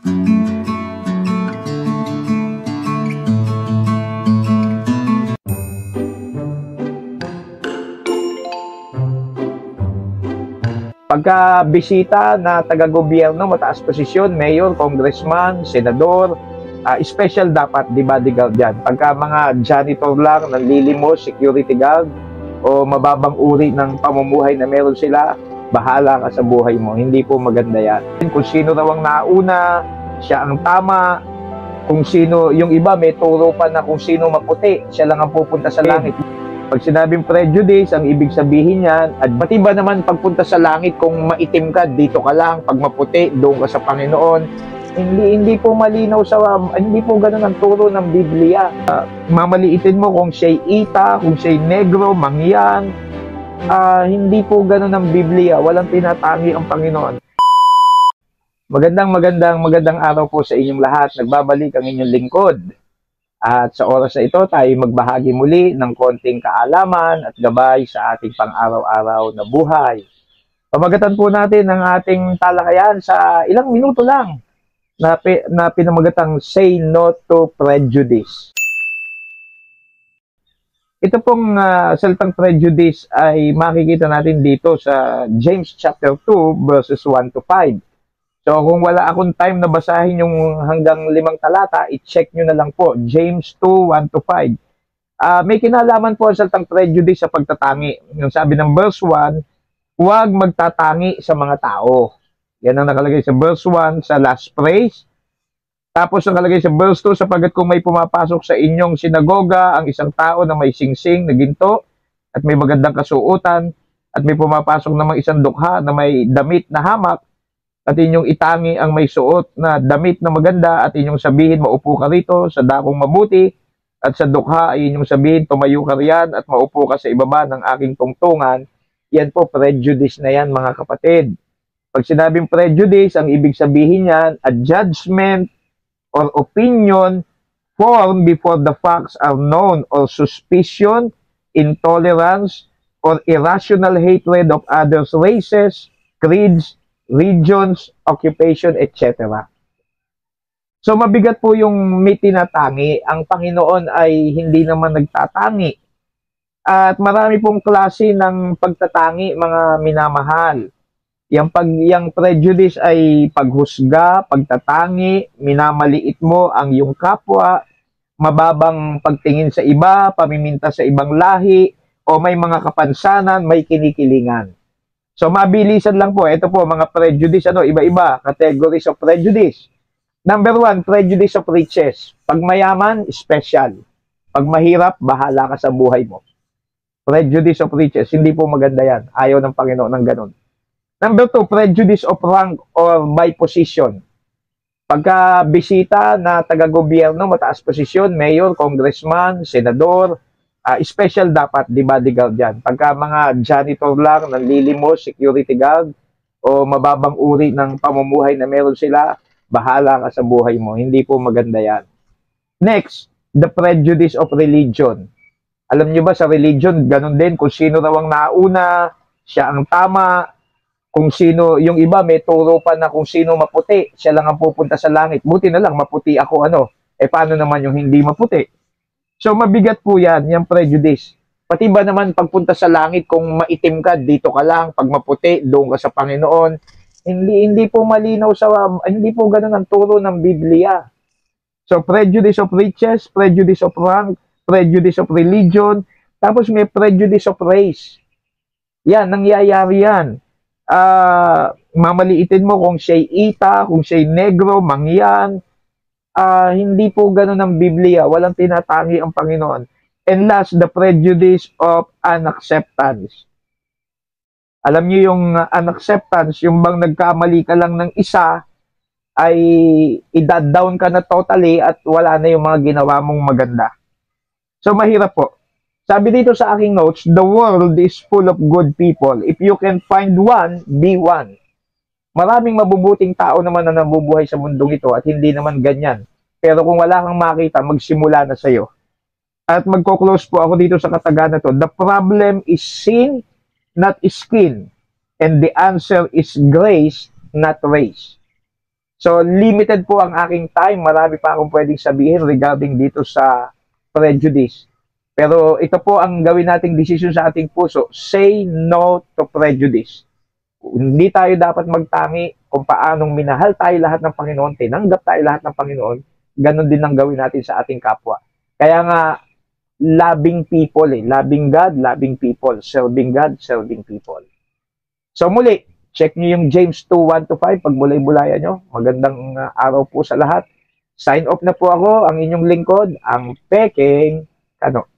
Pagka bisita na taga-gobyerno, mataas posisyon, mayor, congressman, senador, special dapat, di bodyguard dyan. Pagka mga janitor lang, nanlilimos, security guard, o mababang uri ng pamumuhay na meron sila, bahala ka sa buhay mo. Hindi po maganda yan. Kung sino raw ang nauna, siya ang tama. Kung sino, yung iba may turo pa na kung sino maputi, siya lang ang pupunta sa langit. Pag sinabing prejudice, ang ibig sabihin yan, at pati ba naman pagpunta sa langit kung maitim ka, dito ka lang, pag maputi, doon ka sa Panginoon. Hindi po malinaw hindi po ganun ang turo ng Biblia. Mamaliitin mo kung siya'y Ita, kung siya'y negro, mangyan. Hindi po ganun ang Biblia, walang tinatangi ang Panginoon. Magandang araw po sa inyong lahat. Nagbabalik ang inyong lingkod. At sa oras na ito, tayo magbahagi muli ng konting kaalaman at gabay sa ating pang-araw-araw na buhay. Pamagatan po natin ang ating talakayan sa ilang minuto lang na pinamagatang Say No to Prejudice. Ito pong salitang prejudice ay makikita natin dito sa James chapter 2 verses 1 to 5. So kung wala akong time na basahin yung hanggang 5 talata, i-check nyo na lang po. James 2, 1 to 5. May kinalaman po ang salitang prejudice sa pagtatangi. Yung sabi ng verse 1, huwag magtatangi sa mga tao. Yan ang nakalagay sa verse 1 sa last phrase. Tapos nakalagay sa verse 2, sapagkat kung may pumapasok sa inyong sinagoga ang isang tao na may singsing na ginto at may magandang kasuotan at may pumapasok namang isang dukha na may damit na hamak, at inyong itangi ang may suot na damit na maganda at inyong sabihin, maupo ka rito sa dakong mabuti, at sa dukha ay inyong sabihin, tumayo ka riyan at maupo ka sa ibaba ng aking tungtungan. Yan po, prejudice na yan mga kapatid. Pag sinabing prejudice, ang ibig sabihin yan, a judgment or opinion formed before the facts are known, or suspicion, intolerance, or irrational hatred of others' races, creeds, regions, occupation, etc. So mabigat po yung may tinatangi. Ang Panginoon ay hindi naman nagtatangi. At marami pong klase ng pagtatangi, mga minamahal. Yung prejudice ay paghusga, pagtatangi, minamaliit mo ang iyong kapwa, mababang pagtingin sa iba, pamiminta sa ibang lahi, o may mga kapansanan, may kinikilingan. So, mabilisan lang po. Ito po, mga prejudice, iba-iba. Categories of prejudice. Number 1, prejudice of riches. Pag mayaman, special. Pag mahirap, bahala ka sa buhay mo. Prejudice of riches. Hindi po maganda yan. Ayaw ng Panginoon ng ganun. Number 2, prejudice of rank or by position. Pagka bisita na taga-gobyerno, mataas posisyon, mayor, congressman, senador, special dapat, di bodyguard dyan. Pagka mga janitor lang, nanlilimos, security guard, o mababang uri ng pamumuhay na meron sila, bahala ka sa buhay mo. Hindi po maganda yan. Next, the prejudice of religion. Alam nyo ba sa religion, ganun din, kung sino raw ang nauna, siya ang tama. Kung sino, yung iba may turo pa na kung sino maputi, siya lang ang pupunta sa langit. Buti na lang, maputi ako, paano naman yung hindi maputi? So, mabigat po yan, yung prejudice. Pati ba naman pagpunta sa langit, kung maitim ka, dito ka lang, pag maputi, doon ka sa Panginoon. Hindi po malinaw hindi po ganun ang turo ng Biblia. So, prejudice of riches, prejudice of rank, prejudice of religion, tapos may prejudice of race. Yan, nangyayari yan. Mamaliitin mo kung siya'y Ita, kung siya'y negro, mangyan. Hindi po ganun ang Biblia. Walang tinatangi ang Panginoon. And last, the prejudice of unacceptance. Alam niyo yung unacceptance, yung bang nagkamali ka lang ng isa, ay i-down ka na totally at wala na yung mga ginawa mong maganda. So, mahirap po. Sabi dito sa aking notes, the world is full of good people. If you can find one, be one. Maraming mabubuting tao naman na nabubuhay sa mundong ito at hindi naman ganyan. Pero kung wala kang makita, magsimula na sa'yo. At magko-close po ako dito sa kataga na to. The problem is sin, not skin. And the answer is grace, not race. So, limited po ang aking time. Marami pa akong pwedeng sabihin regarding dito sa prejudice. Pero ito po ang gawin nating decision sa ating puso. Say no to prejudice. Hindi tayo dapat magtangi kung paanong minahal tayo lahat ng Panginoon, tinanggap tayo lahat ng Panginoon, ganun din ang gawin natin sa ating kapwa. Kaya nga, loving people loving God, loving people, serving God, serving people. So muli, check nyo yung James 2:1-5 pag bulay-bulayan nyo. Magandang araw po sa lahat. Sign off na po ako, ang inyong lingkod, ang Peking Kano.